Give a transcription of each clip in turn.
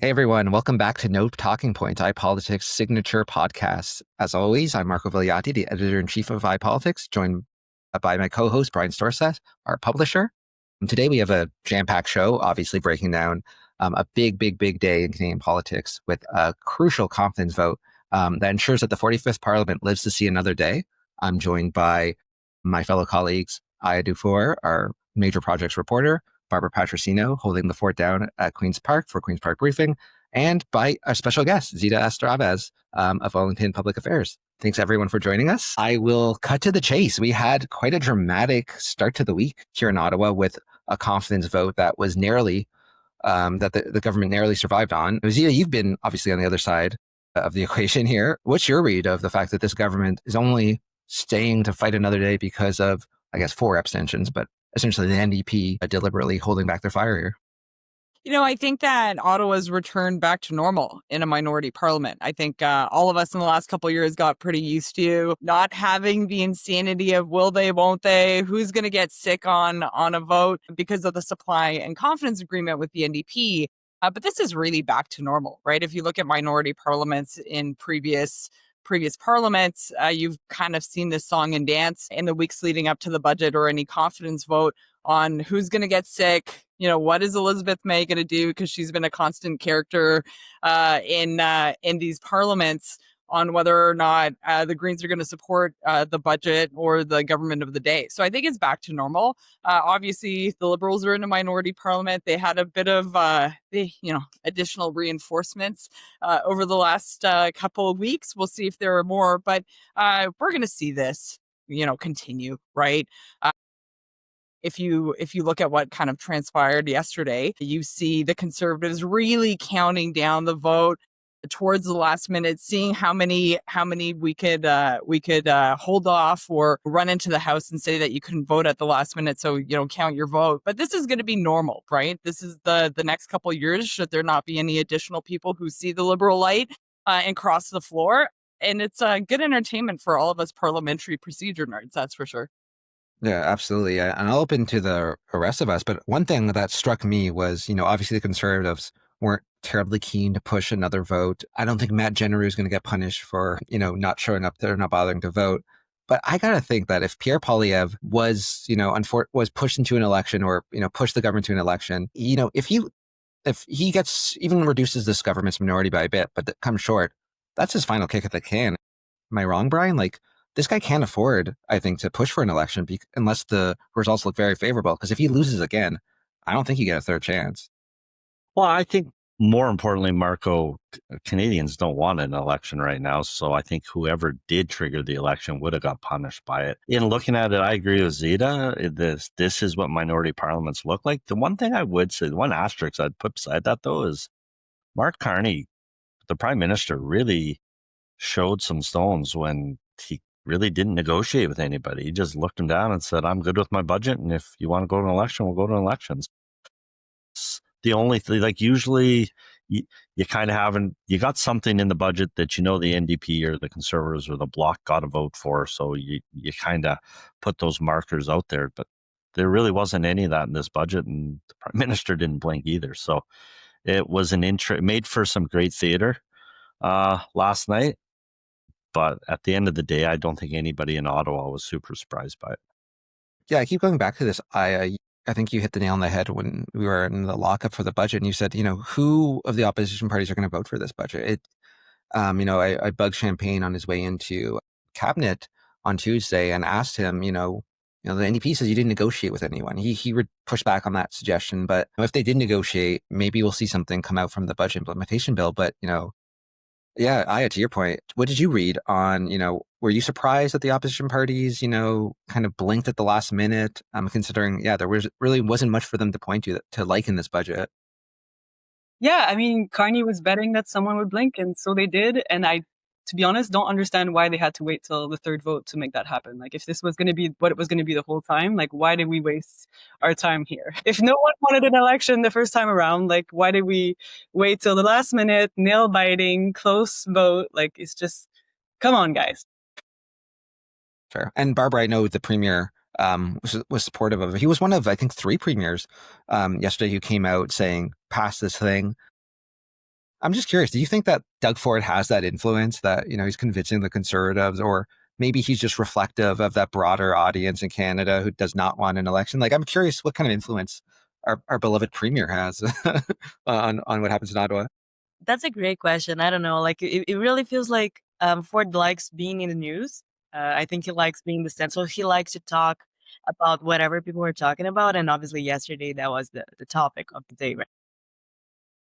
Hey everyone, welcome back to No Talking Points, iPolitics signature podcast. As always, I'm Marco Vigliotti, the editor-in-chief of iPolitics, joined by my co-host, Brian Storseth, our publisher. And today we have a jam-packed show, obviously breaking down a big day in Canadian politics with a crucial confidence vote that ensures that the 45th Parliament lives to see another day. I'm joined by my fellow colleagues, Aya Dufour, our major projects reporter, Barbara Patrocinio, holding the fort down at Queen's Park for Queen's Park Briefing, and by our special guest, Zita Astravas of Wellington Public Affairs. Thanks everyone for joining us. I will cut to the chase. We had quite a dramatic start to the week here in Ottawa with a confidence vote that was narrowly, that the government narrowly survived on. Zita, you've been obviously on the other side of the equation here. What's your read of the fact that this government is only staying to fight another day because of, I guess, 4 abstentions, but essentially the NDP deliberately holding back their fire here? I think that Ottawa's returned back to normal in a minority parliament. I think all of us in the last couple of years got pretty used to not having the insanity of will they, won't they, who's going to get sick on a vote because of the supply and confidence agreement with the NDP. But this is really back to normal, right? If you look at minority parliaments in previous parliaments, you've kind of seen this song and dance in the weeks leading up to the budget or any confidence vote on who's going to get sick. What is Elizabeth May going to do? Because she's been a constant character in these parliaments on whether or not the Greens are going to support the budget or the government of the day. So I think it's back to normal. Obviously, the Liberals are in a minority parliament. They had a bit of additional reinforcements over the last couple of weeks. We'll see if there are more, but we're going to see this continue, right? If you look at what kind of transpired yesterday, you see the Conservatives really counting down the vote towards the last minute, seeing how many we could hold off or run into the House and say that you couldn't vote at the last minute, so count your vote. But this is going to be normal, right? This is the next couple of years. Should there not be any additional people who see the Liberal light and cross the floor, and it's good entertainment for all of us parliamentary procedure nerds, that's for sure. Yeah, absolutely. And I'll open to the rest of us. But one thing that struck me was, obviously the Conservatives weren't terribly keen to push another vote. I don't think Matt Genereux is going to get punished for, not showing up there, not bothering to vote. But I got to think that if Pierre Poilievre was, was pushed into an election or, pushed the government to an election, if he gets even reduces this government's minority by a bit, but comes short, that's his final kick at the can. Am I wrong, Brian? This guy can't afford, I think, to push for an election unless the results look very favorable. Because if he loses again, I don't think you get a third chance. Well, I think more importantly, Marco, Canadians don't want an election right now. So I think whoever did trigger the election would have got punished by it. In looking at it, I agree with Zita. This is what minority parliaments look like. The one thing I would say, the one asterisk I'd put beside that, though, is Mark Carney, the Prime Minister, really showed some stones when he really didn't negotiate with anybody. He just looked him down and said, I'm good with my budget. And if you want to go to an election, we'll go to elections. It's the only thing, usually you kind of haven't, you got something in the budget that the NDP or the Conservatives or the Bloc got to vote for. So you kind of put those markers out there. But there really wasn't any of that in this budget. And the Prime Minister didn't blink either. So it was made for some great theater last night. But at the end of the day, I don't think anybody in Ottawa was super surprised by it. Yeah, I keep going back to this. I think you hit the nail on the head when we were in the lockup for the budget, and you said, who of the opposition parties are going to vote for this budget? I bugged Champagne on his way into cabinet on Tuesday and asked him, the NDP says you didn't negotiate with anyone. He would push back on that suggestion, but if they did negotiate, maybe we'll see something come out from the budget implementation bill. But yeah, Aya, to your point, what did you read on, were you surprised that the opposition parties, kind of blinked at the last minute, considering, there really wasn't much for them to point to like in this budget? Yeah, I mean, Carney was betting that someone would blink, and so they did. And I, to be honest, don't understand why they had to wait till the third vote to make that happen. If this was going to be what it was going to be the whole time, why did we waste our time here? If no one wanted an election the first time around, why did we wait till the last minute, nail-biting, close vote? It's just, come on, guys. Fair. And Barbara, I know the premier was supportive of it. He was one of, I think, 3 premiers yesterday who came out saying, pass this thing. I'm just curious, do you think that Doug Ford has that influence that, he's convincing the Conservatives, or maybe he's just reflective of that broader audience in Canada who does not want an election? Like, I'm curious what kind of influence our beloved premier has on what happens in Ottawa. That's a great question. I don't know. Like, it really feels like Ford likes being in the news. I think he likes being the central. He likes to talk about whatever people are talking about. And obviously, yesterday, that was the topic of the day, right?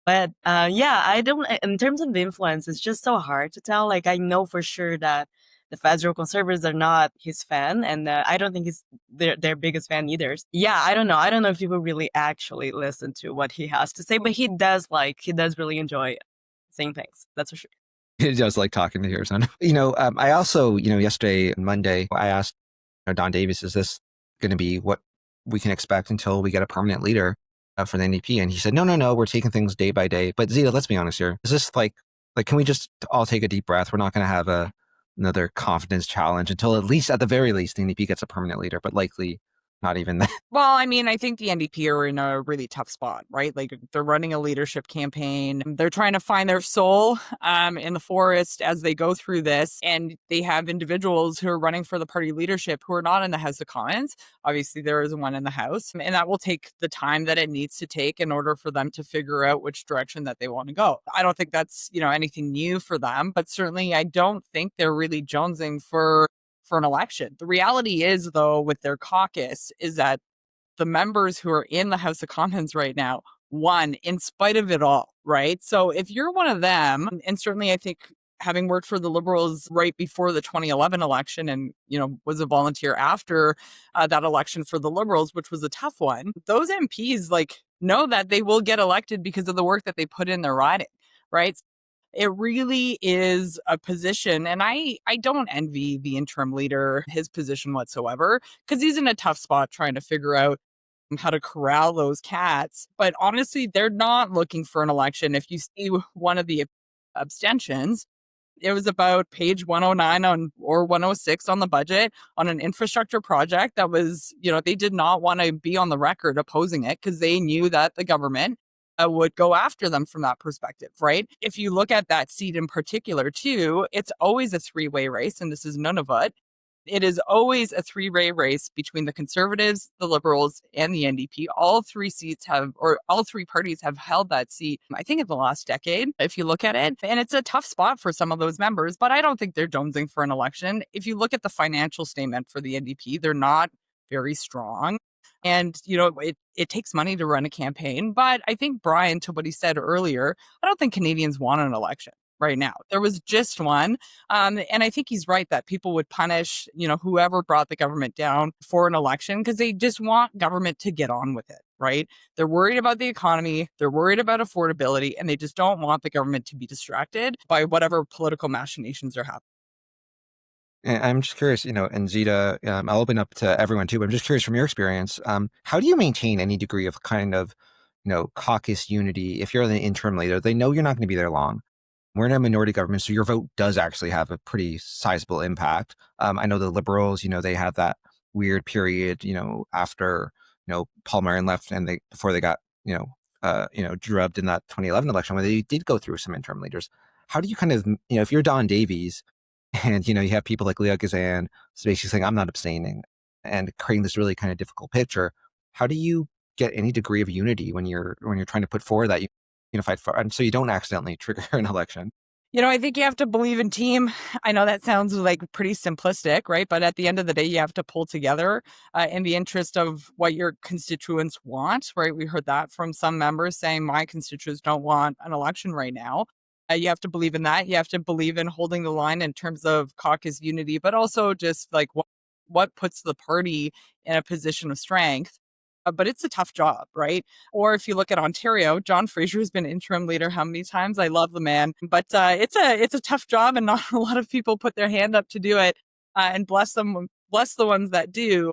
But yeah, I don't, in terms of influence, it's just so hard to tell. Like, I know for sure that the federal conservatives are not his fan, and I don't think he's their biggest fan either. Yeah, I don't know. I don't know if people really actually listen to what he has to say, but he does really enjoy saying things. That's for sure. He does like talking to your son. I also, yesterday, Monday, I asked Don Davies, is this going to be what we can expect until we get a permanent leader for the NDP? And he said, no, we're taking things day by day. But Zita, let's be honest here. Is this like, can we just all take a deep breath? We're not going to have another confidence challenge until at the very least, the NDP gets a permanent leader, but likely not even that. Well, I mean, I think the NDP are in a really tough spot, right? Like, they're running a leadership campaign. They're trying to find their soul in the forest as they go through this. And they have individuals who are running for the party leadership who are not in the House of Commons. Obviously, there is one in the House, and that will take the time that it needs to take in order for them to figure out which direction that they want to go. I don't think that's, anything new for them, but certainly I don't think they're really jonesing for an election. The reality is, though, with their caucus, is that the members who are in the House of Commons right now won in spite of it all, right? So if you're one of them, and certainly I think having worked for the Liberals right before the 2011 election and, was a volunteer after that election for the Liberals, which was a tough one, those MPs know that they will get elected because of the work that they put in their riding, right? It really is a position, and I don't envy the interim leader his position whatsoever, because he's in a tough spot trying to figure out how to corral those cats. But honestly, they're not looking for an election. If you see one of the abstentions, it was about page 109 or 106 on the budget on an infrastructure project that was, they did not want to be on the record opposing it because they knew that the government would go after them from that perspective, right? If you look at that seat in particular, too, it's always a three-way race, and this is Nunavut. It is always a three-way race between the Conservatives, the Liberals, and the NDP. All three parties have held that seat, I think, in the last decade, if you look at it. And it's a tough spot for some of those members, but I don't think they're jonesing for an election. If you look at the financial statement for the NDP, they're not very strong. And, it takes money to run a campaign. But I think, Brian, to what he said earlier, I don't think Canadians want an election right now. There was just one. And I think he's right that people would punish, whoever brought the government down for an election because they just want government to get on with it, right? They're worried about the economy. They're worried about affordability, and they just don't want the government to be distracted by whatever political machinations are happening. And I'm just curious, and Zita, I'll open up to everyone too, but I'm just curious from your experience, how do you maintain any degree of kind of, caucus unity if you're the interim leader? They know you're not going to be there long. We're in a minority government, so your vote does actually have a pretty sizable impact. I know the Liberals, they had that weird period, after, Paul Marion left and before they got, drubbed in that 2011 election where they did go through some interim leaders. How do you kind of, if you're Don Davies, and, you have people like Leah Gazan basically saying, I'm not abstaining, and creating this really kind of difficult picture. How do you get any degree of unity when you're trying to put forward that unified front, and so you don't accidentally trigger an election? I think you have to believe in team. I know that sounds like pretty simplistic, right? But at the end of the day, you have to pull together in the interest of what your constituents want, right? We heard that from some members saying my constituents don't want an election right now. You have to believe in that. You have to believe in holding the line in terms of caucus unity, but also just like what puts the party in a position of strength. But it's a tough job, right? Or if you look at Ontario, John Fraser has been interim leader how many times? I love the man, but it's a tough job, and not a lot of people put their hand up to do it. And bless the ones that do.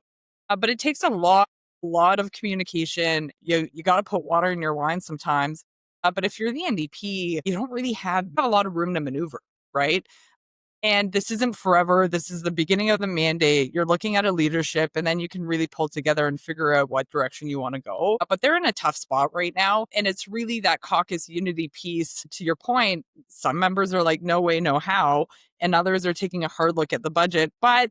But it takes a lot of communication. You got to put water in your wine sometimes. But if you're the NDP, you don't really have a lot of room to maneuver, right? And this isn't forever. This is the beginning of the mandate. You're looking at a leadership, and then you can really pull together and figure out what direction you want to go. But they're in a tough spot right now. And it's really that caucus unity piece. To your point, some members are like, no way, no how. And others are taking a hard look at the budget. But,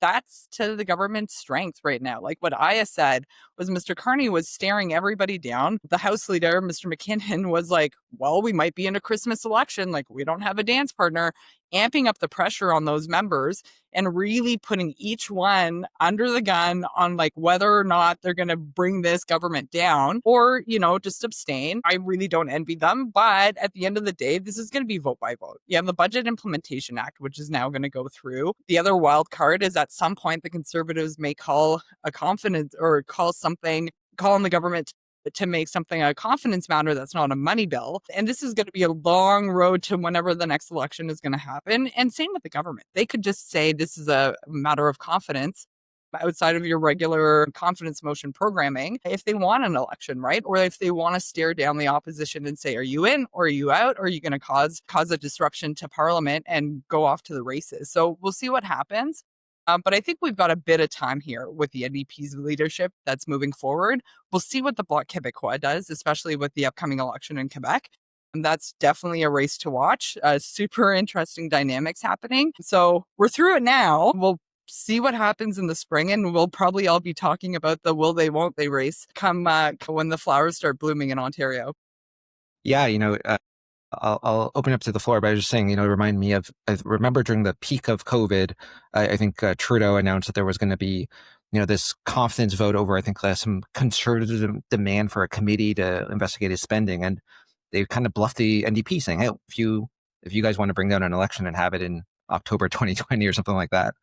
that's to the government's strength right now. Like what Aya said was Mr. Carney was staring everybody down. The House leader, Mr. McKinnon, was like, well, we might be in a Christmas election. Like we don't have a dance partner, amping up the pressure on those members and really putting each one under the gun on like whether or not they're going to bring this government down or, just abstain. I really don't envy them. But at the end of the day, this is going to be vote by vote. You have the Budget Implementation Act, which is now going to go through. The other wild card is at some point the Conservatives may call a confidence or call on the government to make something a confidence matter that's not a money bill. And this is going to be a long road to whenever the next election is going to happen. And same with the government. They could just say this is a matter of confidence outside of your regular confidence motion programming if they want an election, right? Or if they want to stare down the opposition and say, are you in or are you out? Or are you going to cause a disruption to Parliament and go off to the races? So we'll see what happens. But I think we've got a bit of time here with the NDP's leadership that's moving forward. We'll see what the Bloc Québécois does, especially with the upcoming election in Quebec. And that's definitely a race to watch. Super interesting dynamics happening. So we're through it now. We'll see what happens in the spring, and we'll probably all be talking about the will they, won't they race come when the flowers start blooming in Ontario. Yeah, I'll open up to the floor, but I was just saying, remind me of, I remember during the peak of COVID, I think Trudeau announced that there was going to be, this confidence vote over, I think, some conservative demand for a committee to investigate his spending. And they kind of bluffed the NDP saying, hey, if you guys want to bring down an election and have it in October 2020 or something like that,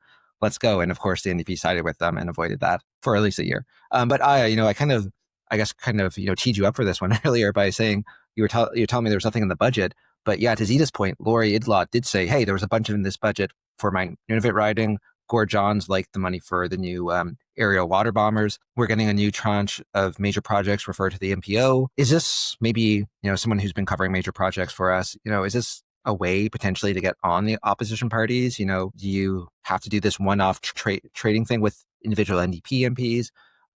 let's go. And of course, the NDP sided with them and avoided that for at least a year. But I guess teed you up for this one earlier by saying, you're telling me there was nothing in the budget, but yeah, to Zita's point, Lori Idlot did say, hey, there was a bunch in this budget for my Nunavut riding. Gord Johns liked the money for the new aerial water bombers. We're getting a new tranche of major projects referred to the MPO. Is this maybe, someone who's been covering major projects for us, is this a way potentially to get on the opposition parties? Do you have to do this one-off trading thing with individual NDP MPs?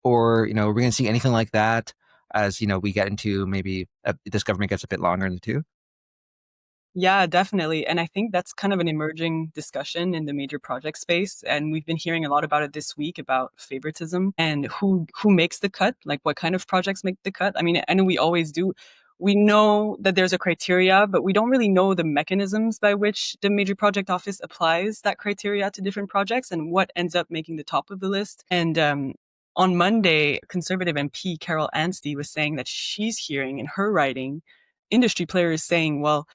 Or, are we going to see anything like that as, we get into maybe this government gets a bit longer in the tooth? Yeah, definitely. And I think that's kind of an emerging discussion in the major project space. And we've been hearing a lot about it this week about favoritism and who makes the cut, like what kind of projects make the cut. I mean, I know we always do. We know that there's a criteria, but we don't really know the mechanisms by which the major project office applies that criteria to different projects and what ends up making the top of the list. And on Monday, Conservative MP Carol Anstey was saying that she's hearing in her writing industry players saying, well,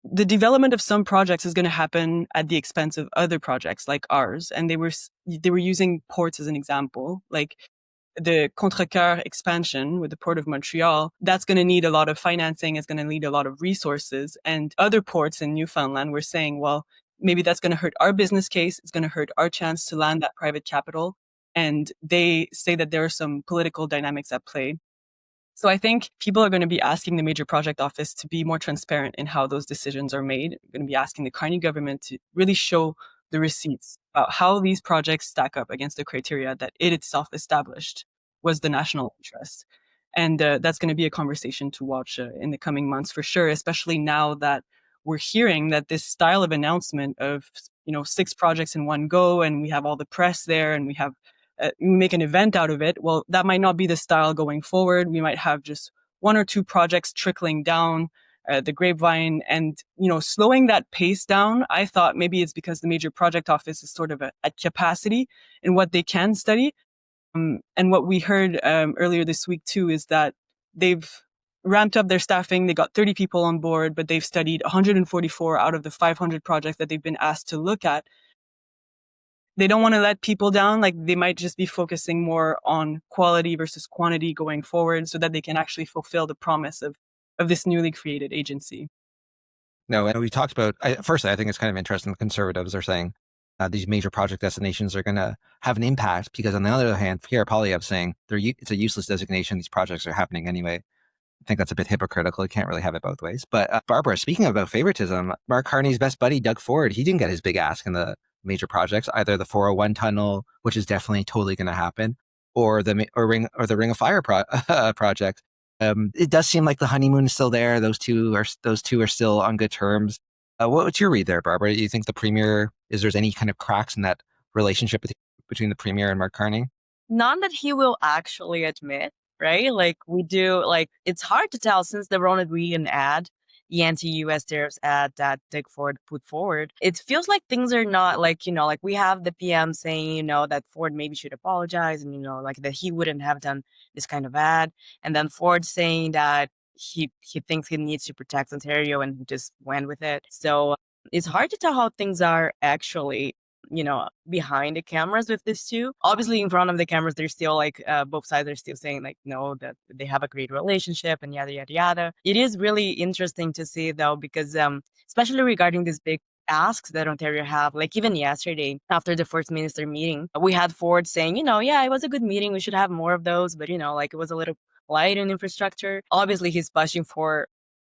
the development of some projects is going to happen at the expense of other projects like ours. And they were using ports as an example, like the Contrecoeur expansion with the Port of Montreal. That's going to need a lot of financing. It's going to need a lot of resources. And other ports in Newfoundland were saying, well, maybe that's going to hurt our business case. It's going to hurt our chance to land that private capital. And they say that there are some political dynamics at play. So I think people are going to be asking the major project office to be more transparent in how those decisions are made. They're going to be asking the Carney government to really show the receipts about how these projects stack up against the criteria that it itself established was the national interest. And that's going to be a conversation to watch in the coming months for sure, especially now that we're hearing that this style of announcement of, 6 projects in one go, and we have all the press there and we have make an event out of it. Well, that might not be the style going forward. We might have just 1 or 2 projects trickling down the grapevine and, slowing that pace down. I thought maybe it's because the major project office is sort of at capacity in what they can study. And what we heard earlier this week too is that they've ramped up their staffing. They got 30 people on board, but they've studied 144 out of the 500 projects that they've been asked to look at. They don't want to let people down. Like they might just be focusing more on quality versus quantity going forward so that they can actually fulfill the promise of this newly created agency. No, and we talked about, firstly, I think it's kind of interesting. The Conservatives are saying these major project destinations are going to have an impact because on the other hand, Pierre Poilievre saying it's a useless designation. These projects are happening anyway. I think that's a bit hypocritical. You can't really have it both ways. But Barbara, speaking about favoritism, Mark Carney's best buddy, Doug Ford, he didn't get his big ask in the major projects, either the 401 tunnel, which is definitely totally going to happen, or the Ring of Fire project. It does seem like the honeymoon is still there. Those two are still on good terms. What's your read there, Barbara? Do you think the Premier, is there's any kind of cracks in that relationship between the Premier and Mark Carney? None that he will actually admit, right? Like we do, like it's hard to tell since the Ronald Reagan ad, the anti-US tariffs ad that Doug Ford put forward. It feels like things are not like, like we have the PM saying, that Ford maybe should apologize and, like that he wouldn't have done this kind of ad. And then Ford saying that he thinks he needs to protect Ontario and he just went with it. So it's hard to tell how things are actually behind the cameras with this two. Obviously, in front of the cameras, they're still like both sides are still saying like no, that they have a great relationship and yada yada yada. It is really interesting to see though, because especially regarding these big asks that Ontario have, like even yesterday after the First Minister meeting, we had Ford saying, yeah, it was a good meeting. We should have more of those, but like it was a little light in infrastructure. Obviously, he's pushing for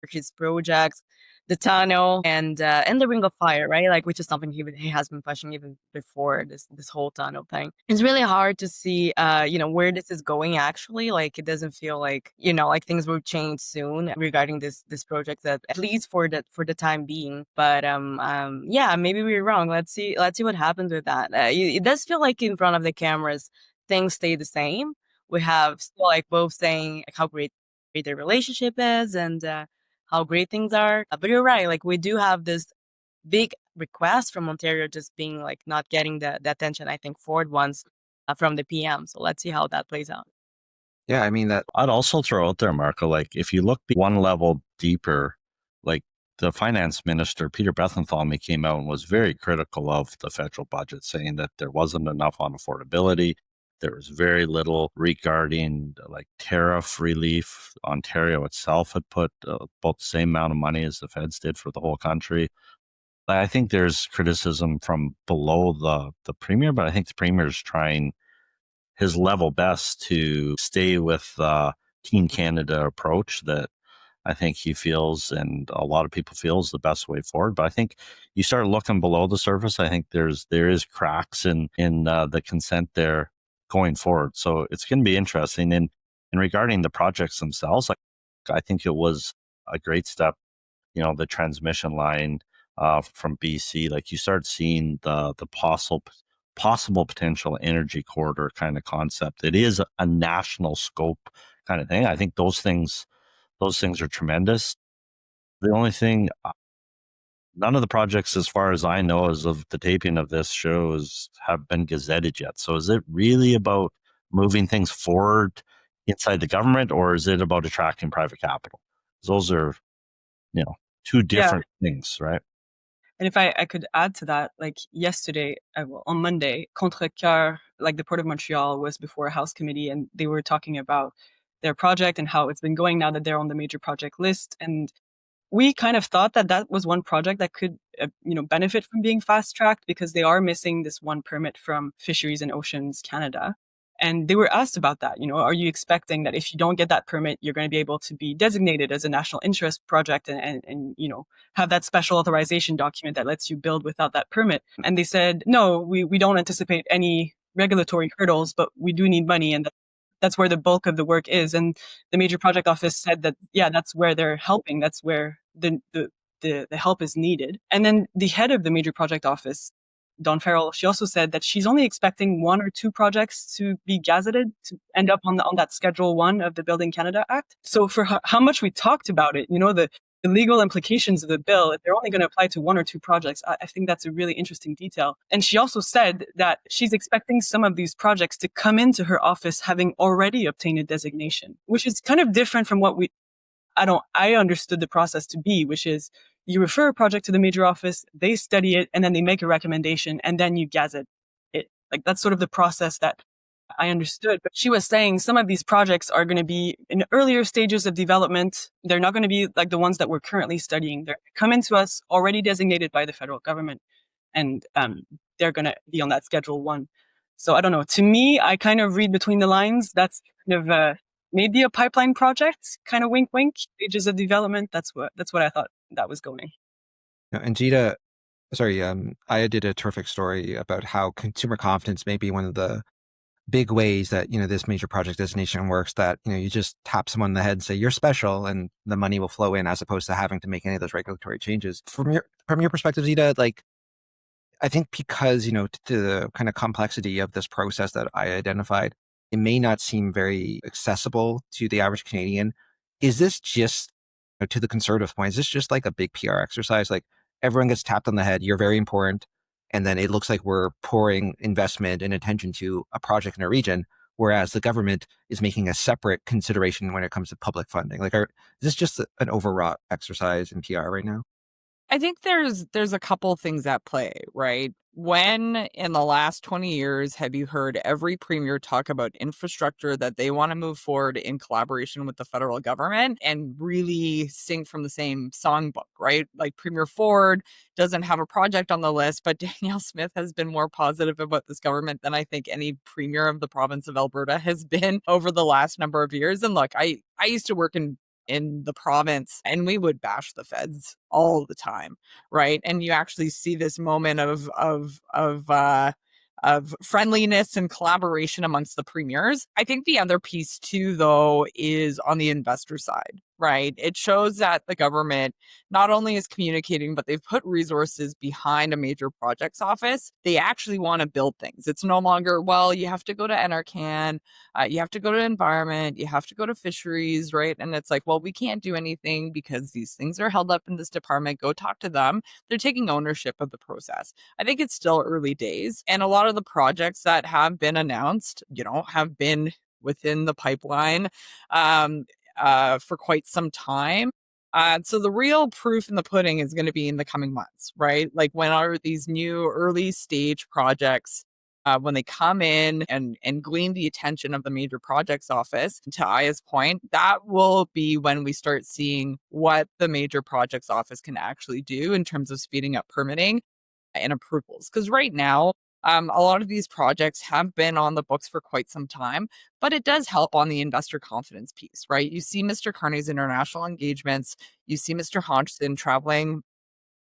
his projects, the tunnel and the Ring of Fire, right? Like, which is something he has been pushing even before this whole tunnel thing. It's really hard to see, where this is going. Actually, like, it doesn't feel like like things will change soon regarding this project, that at least for the time being. But yeah, maybe we're wrong. Let's see what happens with that. It does feel like in front of the cameras things stay the same. We have still like both saying how great their relationship is and how great things are. But you're right, like we do have this big request from Ontario just being like not getting the attention I think Ford wants from the PM. So let's see how that plays out. Yeah, I mean that. I'd also throw out there, Marco, like if you look one level deeper, like the finance minister, Peter Bethenthal, came out and was very critical of the federal budget, saying that there wasn't enough on affordability. There was very little regarding like tariff relief. Ontario itself had put about the same amount of money as the feds did for the whole country. I think there's criticism from below the premier, but I think the premier is trying his level best to stay with the Team Canada approach that I think he feels and a lot of people feel is the best way forward. But I think you start looking below the surface, I think there is cracks in the consent there going forward. So it's going to be interesting. And regarding the projects themselves, like I think it was a great step, the transmission line from BC. Like you start seeing the possible potential energy corridor kind of concept. It is a national scope kind of thing. I think those things are tremendous. The only thing, none of the projects, as far as I know, as of the taping of this show, have been gazetted yet. So is it really about moving things forward inside the government, or is it about attracting private capital? Those are, two different things, right? And if I could add to that, like yesterday, on Monday, Contrecoeur, like the Port of Montreal, was before a House committee, and they were talking about their project and how it's been going now that they're on the major project list. And we kind of thought that was one project that could, benefit from being fast tracked because they are missing this one permit from Fisheries and Oceans Canada. And they were asked about that. Are you expecting that if you don't get that permit, you're going to be able to be designated as a national interest project and have that special authorization document that lets you build without that permit? And they said, no, we don't anticipate any regulatory hurdles, but we do need money. And that's where the bulk of the work is. And the major project office said that, yeah, that's where they're helping. That's where the help is needed. And then the head of the major project office, Dawn Farrell, she also said that she's only expecting 1 or 2 projects to be gazetted to end up on that Schedule 1 of the Building Canada Act. So for how much we talked about it, the legal implications of the bill, if they're only going to apply to 1 or 2 projects, I think that's a really interesting detail. And she also said that she's expecting some of these projects to come into her office having already obtained a designation, which is kind of different from what I understood the process to be, which is you refer a project to the major office, they study it, and then they make a recommendation, and then you gazette it. Like that's sort of the process that I understood. But she was saying some of these projects are going to be in earlier stages of development. They're not going to be like the ones that we're currently studying. They're coming to us already designated by the federal government, and they're going to be on that Schedule 1. So I don't know. To me, I kind of read between the lines. That's kind of maybe a pipeline project, kind of wink, wink, stages of development. That's what I thought that was going. And Zita, Aya did a terrific story about how consumer confidence may be one of the big ways that, this major project designation works, that, you just tap someone in the head and say, you're special, and the money will flow in, as opposed to having to make any of those regulatory changes. From your perspective, Zita, I think because, to the kind of complexity of this process that I identified, it may not seem very accessible to the average Canadian. Is this just, to the conservative point, is this just like a big PR exercise? Like, everyone gets tapped on the head, you're very important, and then it looks like we're pouring investment and attention to a project in a region, whereas the government is making a separate consideration when it comes to public funding. Is this just an overwrought exercise in PR right now? I think there's a couple things at play, right? When in the last 20 years have you heard every premier talk about infrastructure that they want to move forward in collaboration with the federal government and really sing from the same songbook, right? Like Premier Ford doesn't have a project on the list, but Danielle Smith has been more positive about this government than I think any premier of the province of Alberta has been over the last number of years. And look, I used to work in the province, and we would bash the feds all the time, right? And you actually see this moment of friendliness and collaboration amongst the premiers. I think the other piece too, though, is on the investor side, right? It shows that the government not only is communicating, but they've put resources behind a major projects office. They actually want to build things. It's no longer, well, you have to go to NRCan, you have to go to environment, you have to go to fisheries, right? And it's like, well, we can't do anything because these things are held up in this department. Go talk to them. They're taking ownership of the process. I think it's still early days. And a lot of the projects that have been announced, have been within the pipeline for quite some time. So the real proof in the pudding is going to be in the coming months, right? Like, when are these new early stage projects, when they come in and glean the attention of the major projects office, to Aya's point, that will be when we start seeing what the major projects office can actually do in terms of speeding up permitting and approvals. Because right now, a lot of these projects have been on the books for quite some time, but it does help on the investor confidence piece, right? You see Mr. Carney's international engagements, you see Mr. Hodgson traveling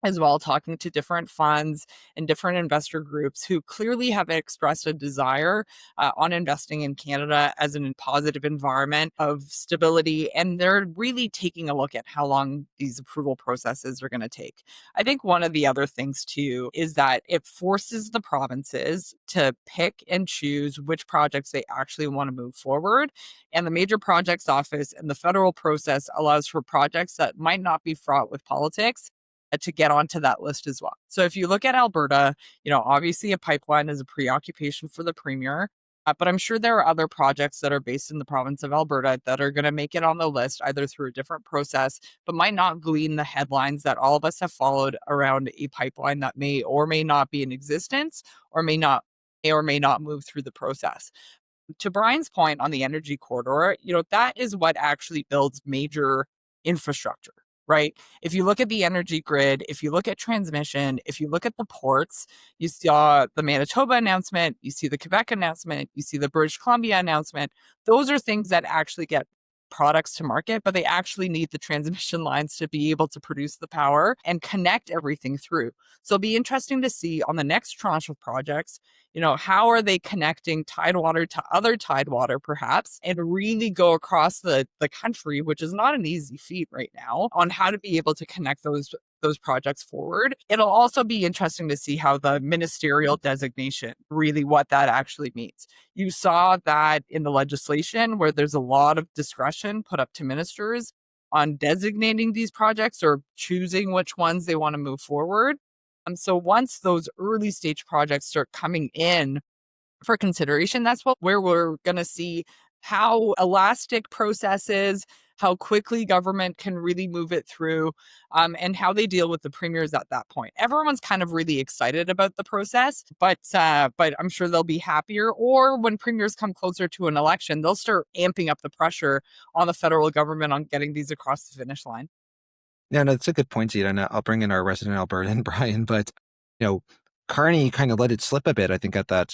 as well, talking to different funds and different investor groups who clearly have expressed a desire on investing in Canada as a positive environment of stability. And they're really taking a look at how long these approval processes are going to take. I think one of the other things, too, is that it forces the provinces to pick and choose which projects they actually want to move forward. And the major projects office and the federal process allows for projects that might not be fraught with politics to get onto that list as well. So if you look at Alberta, obviously a pipeline is a preoccupation for the premier, but I'm sure there are other projects that are based in the province of Alberta that are going to make it on the list either through a different process, but might not glean the headlines that all of us have followed around a pipeline that may or may not be in existence, or may not move through the process. To Brian's point on the energy corridor, that is what actually builds major infrastructure, right? If you look at the energy grid, if you look at transmission, if you look at the ports, you saw the Manitoba announcement, you see the Quebec announcement, you see the British Columbia announcement. Those are things that actually get products to market, but they actually need the transmission lines to be able to produce the power and connect everything through. So it'll be interesting to see on the next tranche of projects, how are they connecting tidewater to other tidewater, perhaps, and really go across the country, which is not an easy feat right now, on how to be able to connect those projects forward. It'll also be interesting to see how the ministerial designation, really what that actually means. You saw that in the legislation, where there's a lot of discretion put up to ministers on designating these projects or choosing which ones they want to move forward. So once those early stage projects start coming in for consideration, that's where we're going to see how elastic processes, how quickly government can really move it through, and how they deal with the premiers at that point. Everyone's kind of really excited about the process, but I'm sure they'll be happier. Or when premiers come closer to an election, they'll start amping up the pressure on the federal government on getting these across the finish line. Yeah, no, that's a good point, Zita, and I'll bring in our resident Albertan, Brian. But, Carney kind of let it slip a bit, I think, at that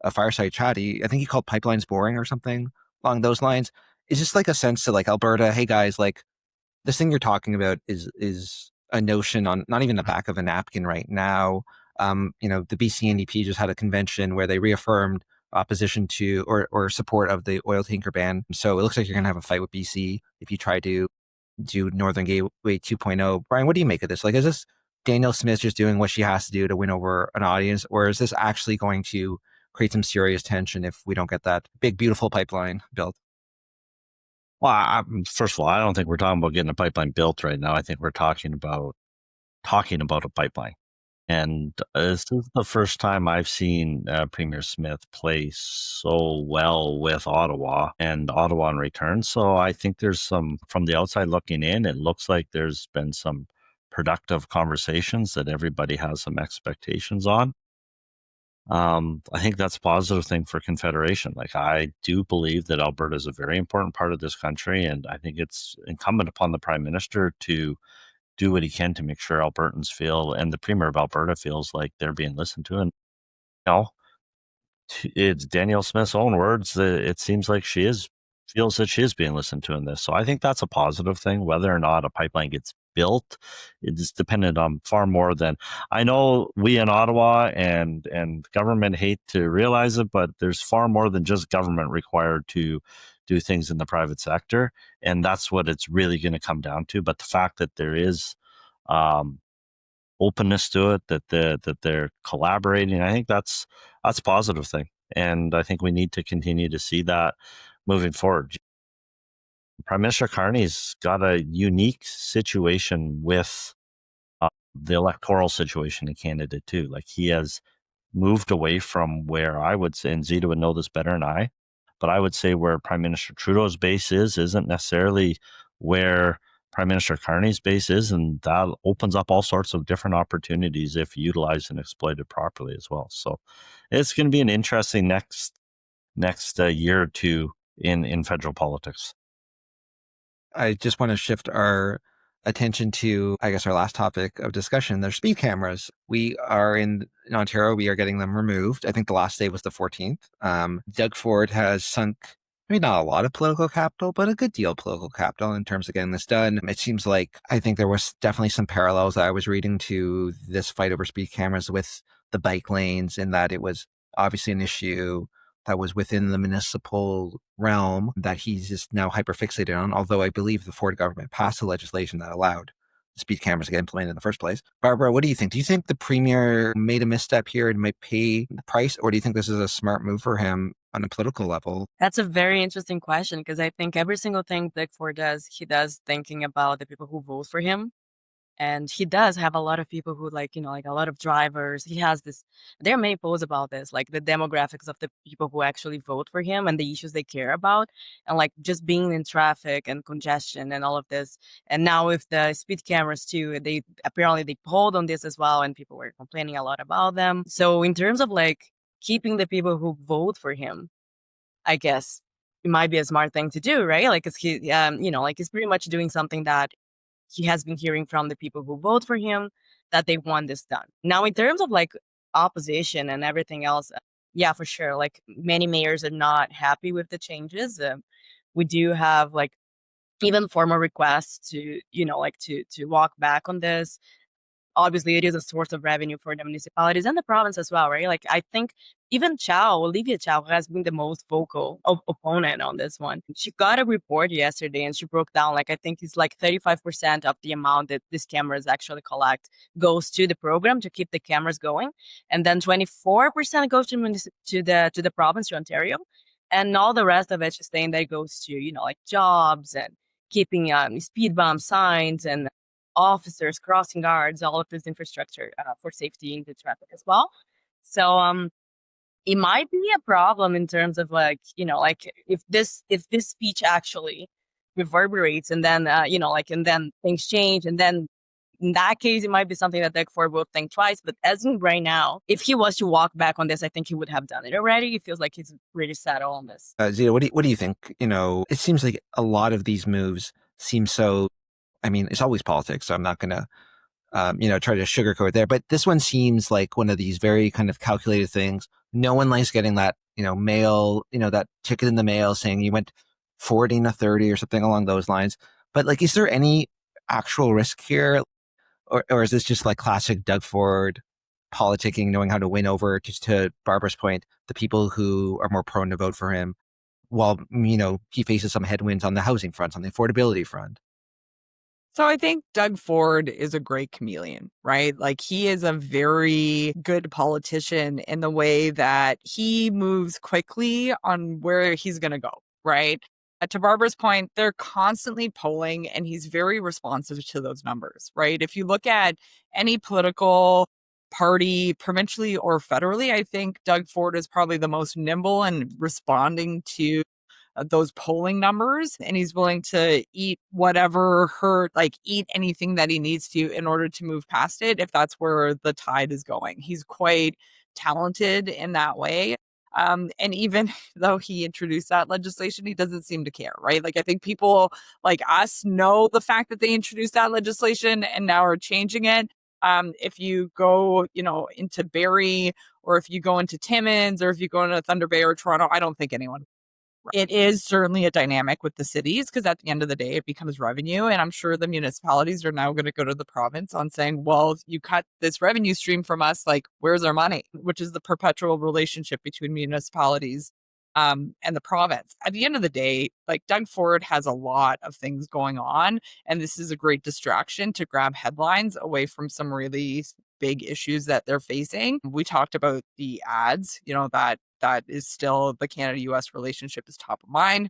a fireside chat. I think he called pipelines boring or something along those lines. is this like a sense to like Alberta, hey guys, like this thing you're talking about is a notion on not even the back of a napkin right now. The BC NDP just had a convention where they reaffirmed opposition to or support of the oil tanker ban. So it looks like you're going to have a fight with BC if you try to do Northern Gateway 2.0. Brian, what do you make of this? Like, is this Danielle Smith just doing what she has to do to win over an audience, or is this actually going to create some serious tension if we don't get that big, beautiful pipeline built? Well, first of all, I don't think we're talking about getting a pipeline built right now. I think we're talking about a pipeline. And this is the first time I've seen Premier Smith play so well with Ottawa and Ottawa in return. So I think there's some, from the outside looking in, it looks like there's been some productive conversations that everybody has some expectations on. I think that's a positive thing for Confederation. Like, I do believe that Alberta is a very important part of this country, and I think it's incumbent upon the Prime Minister to do what he can to make sure Albertans feel, and the Premier of Alberta feels like they're being listened to. And, it's Danielle Smith's own words that it seems like feels that she is being listened to in this. So I think that's a positive thing. Whether or not a pipeline gets built, it is dependent on far more than, I know we in Ottawa and government hate to realize it, but there's far more than just government required to do things in the private sector. And that's what it's really going to come down to. But the fact that there is openness to it, that they're collaborating, I think that's a positive thing. And I think we need to continue to see that moving forward. Prime Minister Carney's got a unique situation with the electoral situation in Canada too. Like, he has moved away from where I would say, and Zita would know this better than I, but I would say where Prime Minister Trudeau's base isn't necessarily where Prime Minister Carney's base is, and that opens up all sorts of different opportunities if utilized and exploited properly as well. So it's going to be an interesting next year or two in federal politics. I just want to shift our attention to, I guess, our last topic of discussion. There's speed cameras. We are in Ontario. We are getting them removed. I think the last day was the 14th. Doug Ford has sunk, maybe not a lot of political capital, but a good deal of political capital in terms of getting this done. It seems like, I think there was definitely some parallels I was reading to this fight over speed cameras with the bike lanes, in that it was obviously an issue that was within the municipal realm that he's just now hyperfixated on, although I believe the Ford government passed the legislation that allowed speed cameras to get implemented in the first place. Barbara, what do you think? Do you think the Premier made a misstep here and might pay the price, or do you think this is a smart move for him on a political level? That's a very interesting question, because I think every single thing Doug Ford does, he does thinking about the people who vote for him. And he does have a lot of people who, like, like a lot of drivers. He has this, there are many posts about this, like the demographics of the people who actually vote for him and the issues they care about. And like just being in traffic and congestion and all of this. And now with the speed cameras too, they polled on this as well. And people were complaining a lot about them. So in terms of like keeping the people who vote for him, I guess it might be a smart thing to do, right? Like, cause he, like he's pretty much doing something that he has been hearing from the people who vote for him, that they want this done. Now, in terms of like opposition and everything else, yeah, for sure. Like, many mayors are not happy with the changes. We do have like even formal requests to, to walk back on this. Obviously, it is a source of revenue for the municipalities and the province as well, right? Like, I think even Olivia Chow has been the most vocal opponent on this one. She got a report yesterday and she broke down, like, I think it's like 35% of the amount that these cameras actually collect goes to the program to keep the cameras going. And then 24% goes to the province, to Ontario. And all the rest of it, she's saying that goes to, like jobs and keeping speed bump signs and officers, crossing guards, all of this infrastructure for safety in the traffic as well. So it might be a problem in terms of like, like if this speech actually reverberates and then, and then things change, and then in that case, it might be something that Doug Ford will think twice. But as in right now, if he was to walk back on this, I think he would have done it already. It feels like he's pretty settled on this. Zita, what do you think? It seems like a lot of these moves seem so, I mean, it's always politics, so I'm not going to, try to sugarcoat there. But this one seems like one of these very kind of calculated things. No one likes getting that, mail, that ticket in the mail saying you went 40 and a 30 or something along those lines. But like, is there any actual risk here? Or is this just like classic Doug Ford politicking, knowing how to win over, just to Barbara's point, the people who are more prone to vote for him, while, he faces some headwinds on the housing front, on the affordability front? So I think Doug Ford is a great chameleon, right? Like, he is a very good politician in the way that he moves quickly on where he's going to go, right? To Barbara's point, they're constantly polling and he's very responsive to those numbers, right? If you look at any political party, provincially or federally, I think Doug Ford is probably the most nimble and responding to those polling numbers, and he's willing to eat eat anything that he needs to in order to move past it if that's where the tide is going. He's quite talented in that way. And even though he introduced that legislation, he doesn't seem to care, right? Like, I think people like us know the fact that they introduced that legislation and now are changing it. If you go, into Barrie, or if you go into Timmins, or if you go into Thunder Bay or Toronto, I don't think anyone. It is certainly a dynamic with the cities, because at the end of the day, it becomes revenue. And I'm sure the municipalities are now going to go to the province on saying, well, you cut this revenue stream from us, like, where's our money? Which is the perpetual relationship between municipalities and the province. At the end of the day, like, Doug Ford has a lot of things going on, and this is a great distraction to grab headlines away from some really big issues that they're facing. We talked about the ads, that is still, the Canada-US relationship is top of mind.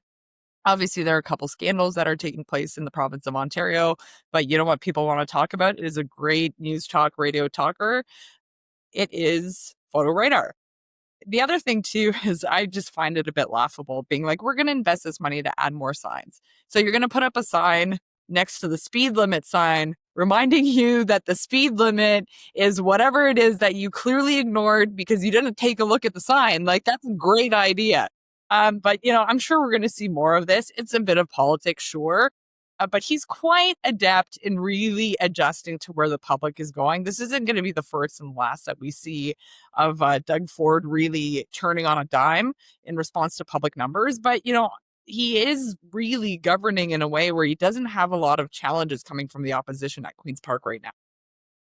Obviously, there are a couple scandals that are taking place in the province of Ontario, but you know what people want to talk about? It is a great news talk, radio talker. It is photo radar. The other thing too is I just find it a bit laughable being like, we're going to invest this money to add more signs. So you're going to put up a sign next to the speed limit sign, reminding you that the speed limit is whatever it is that you clearly ignored because you didn't take a look at the sign. Like, that's a great idea. But I'm sure we're going to see more of this. It's a bit of politics, sure. But he's quite adept in really adjusting to where the public is going. This isn't going to be the first and last that we see of Doug Ford really turning on a dime in response to public numbers. But, he is really governing in a way where he doesn't have a lot of challenges coming from the opposition at Queen's Park right now.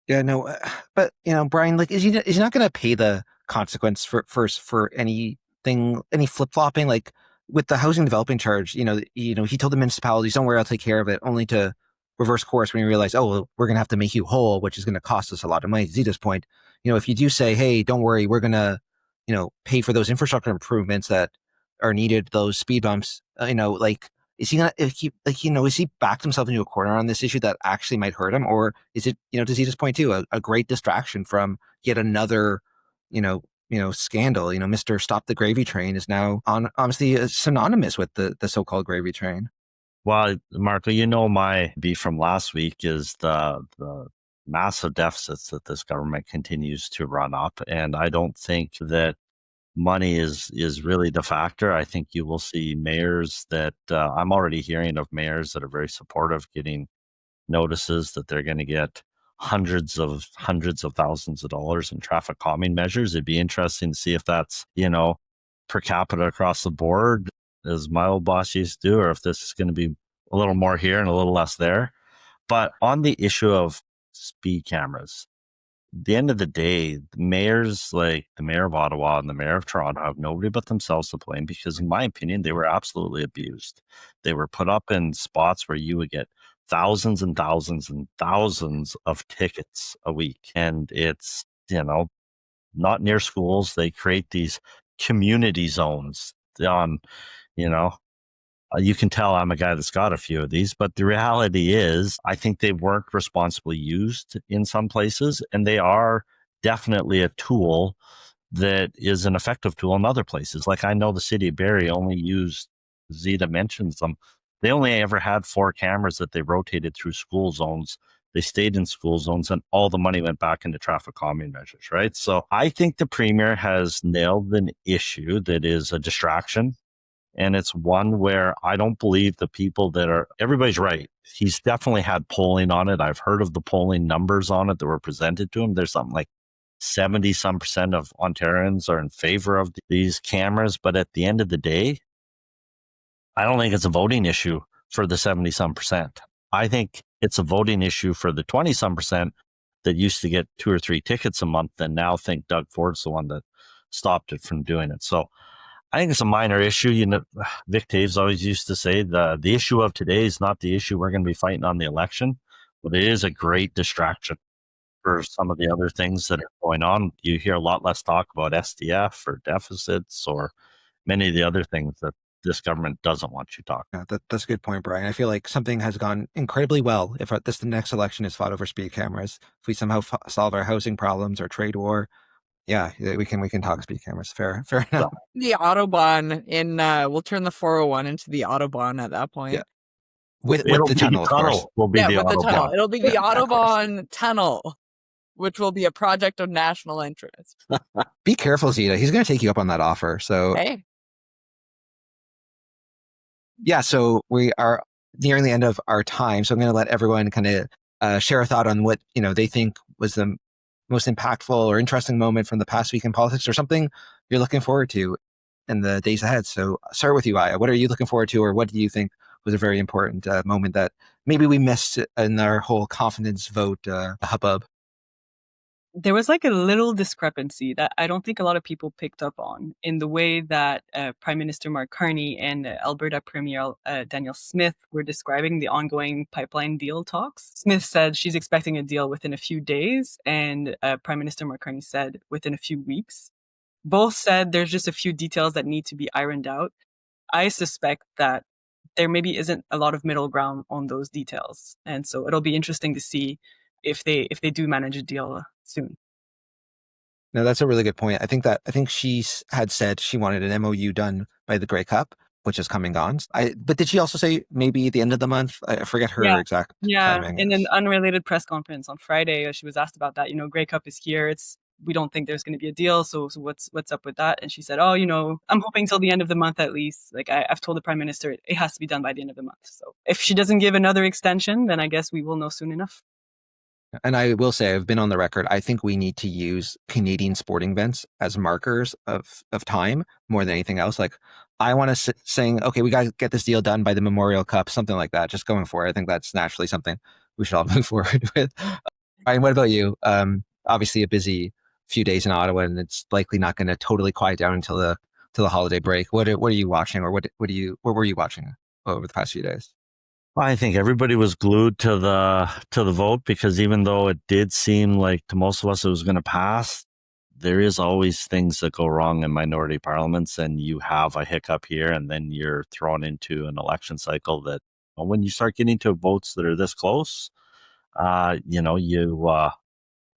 Yeah, no, but Brian, like, is he not going to pay the consequence for anything, any flip flopping, like with the housing developing charge? He told the municipalities, "Don't worry, I'll take care of it," only to reverse course when he realized, "Oh, well, we're going to have to make you whole, which is going to cost us a lot of money." Zita's point, if you do say, "Hey, don't worry, we're going to, pay for those infrastructure improvements that are needed, those speed bumps," like, is he gonna, is he backed himself into a corner on this issue that actually might hurt him? Or is it, to Zita's point too, a great distraction from yet another, scandal? Mr. Stop the Gravy Train is now honestly synonymous with the so-called gravy train. Well, Marco, my beef from last week is the massive deficits that this government continues to run up. And I don't think that money is really the factor. I think you will see mayors that I'm already hearing of mayors that are very supportive getting notices that they're going to get hundreds of thousands of dollars in traffic calming measures. It'd be interesting to see if that's, per capita across the board, as my old boss used to do, or if this is going to be a little more here and a little less there. But on the issue of speed cameras, at the end of the day, the mayors like the mayor of Ottawa and the mayor of Toronto have nobody but themselves to blame, because in my opinion, they were absolutely abused. They were put up in spots where you would get thousands and thousands and thousands of tickets a week. And it's, not near schools. They create these community zones on, you can tell I'm a guy that's got a few of these, but the reality is I think they weren't responsibly used in some places, and they are definitely a tool that is an effective tool in other places. Like, I know the city of Barrie only used, Zita mentions them, they only ever had 4 cameras that they rotated through school zones. They stayed in school zones, and all the money went back into traffic calming measures, right? So I think the premier has nailed an issue that is a distraction. And it's one where I don't believe the people everybody's right. He's definitely had polling on it. I've heard of the polling numbers on it that were presented to him. There's something like 70% of Ontarians are in favor of these cameras. But at the end of the day, I don't think it's a voting issue for the 70-some percent. I think it's a voting issue for the 20-some percent that used to get 2 or 3 tickets a month and now think Doug Ford's the one that stopped it from doing it. So I think it's a minor issue. You know, Vic Taves always used to say the issue of today is not the issue we're going to be fighting on the election, but it is a great distraction for some of the other things that are going on. You hear a lot less talk about SDF or deficits or many of the other things that this government doesn't want you talking. Yeah, that's a good point, Brian. I feel like something has gone incredibly well. If the next election is fought over speed cameras, if we somehow solve our housing problems or trade war, yeah, we can talk speed cameras. Fair enough. The Autobahn we'll turn the 401 into the Autobahn at that point. Yeah. With the tunnel, of course. Will be the tunnel. Autobahn. It'll be the Autobahn tunnel, which will be a project of national interest. Be careful, Zita. He's going to take you up on that offer. So, Hey. Yeah, so we are nearing the end of our time. So I'm going to let everyone kind of share a thought on what they think was the most impactful or interesting moment from the past week in politics, or something you're looking forward to in the days ahead. So start with you, Aya. What are you looking forward to, or what do you think was a very important moment that maybe we missed in our whole confidence vote hubbub? There was like a little discrepancy that I don't think a lot of people picked up on in the way that Prime Minister Mark Carney and Alberta Premier Danielle Smith were describing the ongoing pipeline deal talks. Smith said she's expecting a deal within a few days, and Prime Minister Mark Carney said within a few weeks. Both said there's just a few details that need to be ironed out. I suspect that there maybe isn't a lot of middle ground on those details, and so it'll be interesting to see if they do manage a deal soon. No, that's a really good point. I think she had said she wanted an MOU done by the Grey Cup, which is coming on. But did she also say maybe at the end of the month? I forget her exact timing. In an unrelated press conference on Friday, she was asked about that. Grey Cup is here. We don't think there's going to be a deal. So what's up with that? And she said, I'm hoping till the end of the month at least. Like I've told the Prime Minister it has to be done by the end of the month. So if she doesn't give another extension, then I guess we will know soon enough. And I will say, I've been on the record, I think we need to use Canadian sporting events as markers of time more than anything else. Like, I want to saying, okay, we got to get this deal done by the Memorial Cup, something like that, just going forward. I think that's naturally something we should all move forward with. Ryan, what about you? Obviously a busy few days in Ottawa, and it's likely not going to totally quiet down until the holiday break. What are you watching, or what were you watching over the past few days? I think everybody was glued to the vote, because even though it did seem like to most of us it was going to pass, there is always things that go wrong in minority parliaments, and you have a hiccup here, and then you're thrown into an election cycle that when you start getting to votes that are this close, you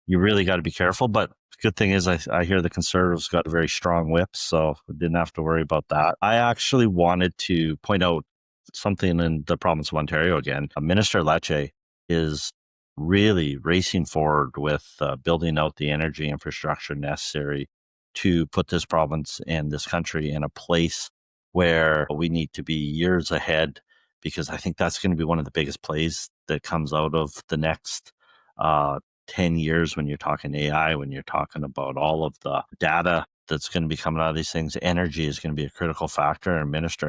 really got to be careful. But the good thing is I hear the Conservatives got a very strong whip, so we didn't have to worry about that. I actually wanted to point out something in the province of Ontario again. Minister Lecce is really racing forward with building out the energy infrastructure necessary to put this province and this country in a place where we need to be years ahead, because I think that's going to be one of the biggest plays that comes out of the next 10 years when you're talking AI, when you're talking about all of the data that's going to be coming out of these things. Energy is going to be a critical factor, and Minister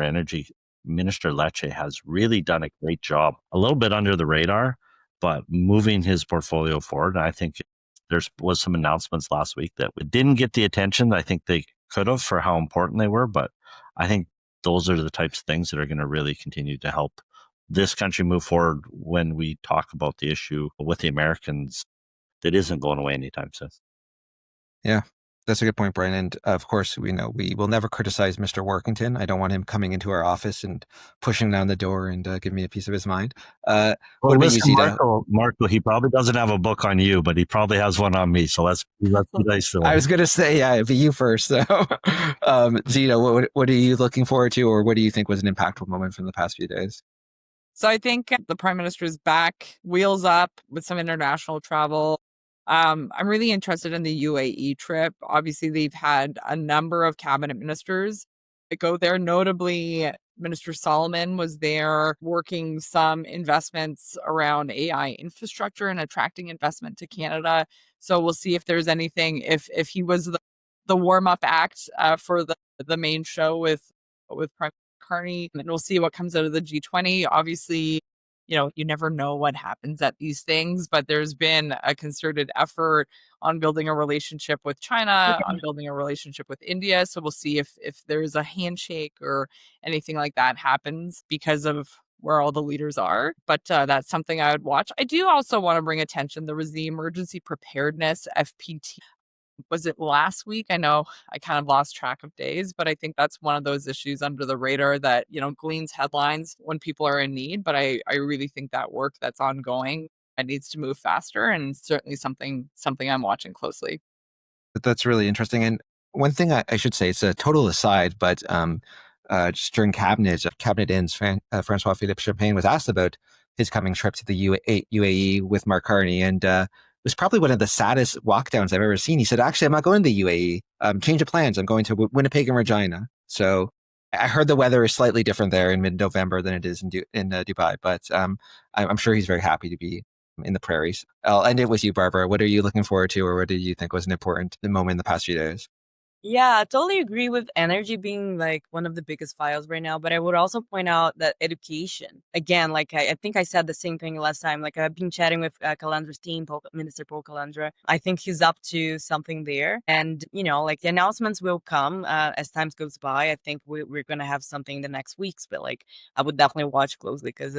Lecce has really done a great job, a little bit under the radar, but moving his portfolio forward. And I think there was some announcements last week that didn't get the attention I think they could have for how important they were, but I think those are the types of things that are going to really continue to help this country move forward when we talk about the issue with the Americans that isn't going away anytime soon. Yeah, that's a good point, Brian. And of course, we know we will never criticize Mr. Workington. I don't want him coming into our office and pushing down the door and giving me a piece of his mind. Well, listen, Marco, he probably doesn't have a book on you, but he probably has one on me. So let's be nice to him. I was going to say, yeah, it'd be you first. So, Zita, what are you looking forward to, or what do you think was an impactful moment from the past few days? So I think the Prime Minister is back, wheels up with some international travel. I'm really interested in the UAE trip. Obviously, they've had a number of cabinet ministers that go there. Notably, Minister Solomon was there working some investments around AI infrastructure and attracting investment to Canada. So we'll see if there's anything, if he was the warm-up act for the main show with Prime Carney, and we'll see what comes out of the G20. Obviously, you never know what happens at these things, but there's been a concerted effort on building a relationship with China, on building a relationship with India. So we'll see if there's a handshake or anything like that happens because of where all the leaders are. But that's something I would watch. I do also want to bring attention. There was the Emergency Preparedness FPT. Was it last week? I know I kind of lost track of days, but I think that's one of those issues under the radar that, gleans headlines when people are in need. But I really think that work that's ongoing, it needs to move faster, and certainly something I'm watching closely. That's really interesting. And one thing I should say, it's a total aside, but just during cabinet ends, Francois Philippe Champagne was asked about his coming trip to the UAE with Mark Carney, and it was probably one of the saddest walkdowns I've ever seen. He said, actually, I'm not going to the UAE. Change of plans. I'm going to Winnipeg and Regina. So I heard the weather is slightly different there in mid-November than it is in Dubai, but I'm sure he's very happy to be in the prairies. I'll end it with you, Barbara. What are you looking forward to, or what did you think was an important moment in the past few days? Yeah, I totally agree with energy being like one of the biggest files right now. But I would also point out that education, again, like I think I said the same thing last time. Like I've been chatting with Calandra's team, Minister Paul Calandra. I think he's up to something there. And, like the announcements will come as time goes by. I think we're going to have something in the next weeks. But like I would definitely watch closely because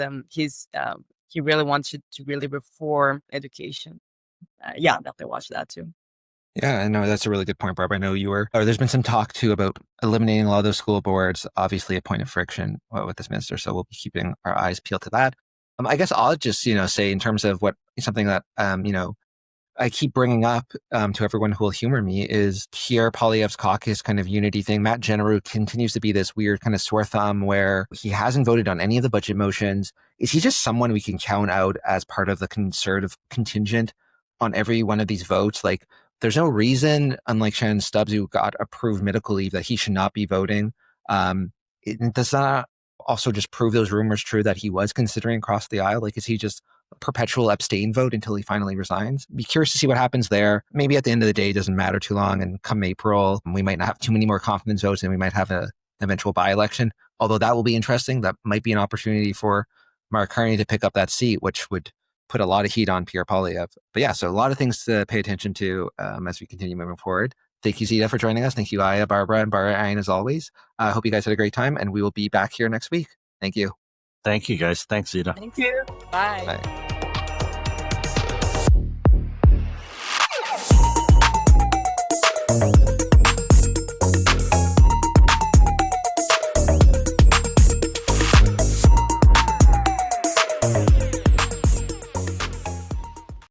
he really wants to really reform education. Yeah, definitely watch that too. Yeah, I know that's a really good point, Barbara. I know there's been some talk too about eliminating a lot of those school boards, obviously a point of friction with this minister. So we'll be keeping our eyes peeled to that. I guess I'll just, say in terms of something that, I keep bringing up to everyone who will humor me is Pierre Poilievre's caucus kind of unity thing. Matt Genereux continues to be this weird kind of sore thumb where he hasn't voted on any of the budget motions. Is he just someone we can count out as part of the conservative contingent on every one of these votes? Like, there's no reason, unlike Shannon Stubbs, who got approved medical leave, that he should not be voting. Does that also just prove those rumors true that he was considering across the aisle? Like, is he just a perpetual abstain vote until he finally resigns? Be curious to see what happens there. Maybe at the end of the day, it doesn't matter too long. And come April, we might not have too many more confidence votes and we might have an eventual by-election. Although that will be interesting. That might be an opportunity for Mark Carney to pick up that seat, which would put a lot of heat on Pierre Poilievre. But yeah, so a lot of things to pay attention to as we continue moving forward. Thank you, Zita, for joining us. Thank you, Aya, Barbara, and Brian, as always. I hope you guys had a great time, and we will be back here next week. Thank you. Thank you, guys. Thanks, Zita. Thank you. Bye. Bye.